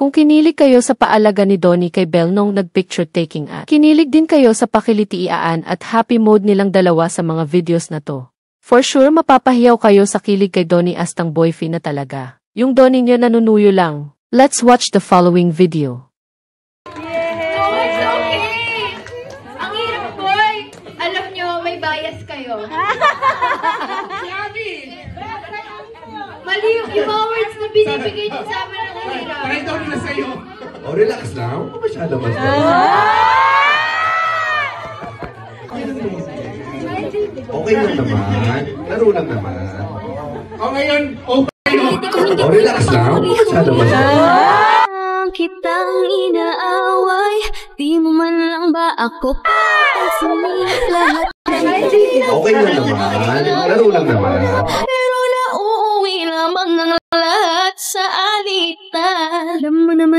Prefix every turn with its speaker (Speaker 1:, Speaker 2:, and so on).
Speaker 1: Kung kinilig kayo sa paalaga ni Donnie kay Belle nung nag-picture taking at kinilig din kayo sa pakilitiiaan at happy mode nilang dalawa sa mga videos na to. For sure mapapahiyaw kayo sa kilig kay Donnie Astang boyfie na talaga. Yung Donnie niyo nanunuyo lang. Let's watch the following video.
Speaker 2: It's okay! Ang hirap, boy! Alam nyo, may bias kayo. Mali yung mga words na binibigay niyo sa amin ng hirap.
Speaker 3: Pakita ko nila sa'yo. Oh, relax lang. Huwag mo masyado mas. Okay lang naman. Laro lang naman. O ngayon, okay. Oh, relax lang. Huwag mo masyado mas.
Speaker 4: Kitang inaaway, di mo man lang ba ako papansinin lahat.
Speaker 3: Okay lang naman. Laro lang naman.
Speaker 4: Pero nauuwi lamang ng lahat sa alitan. Alam mo naman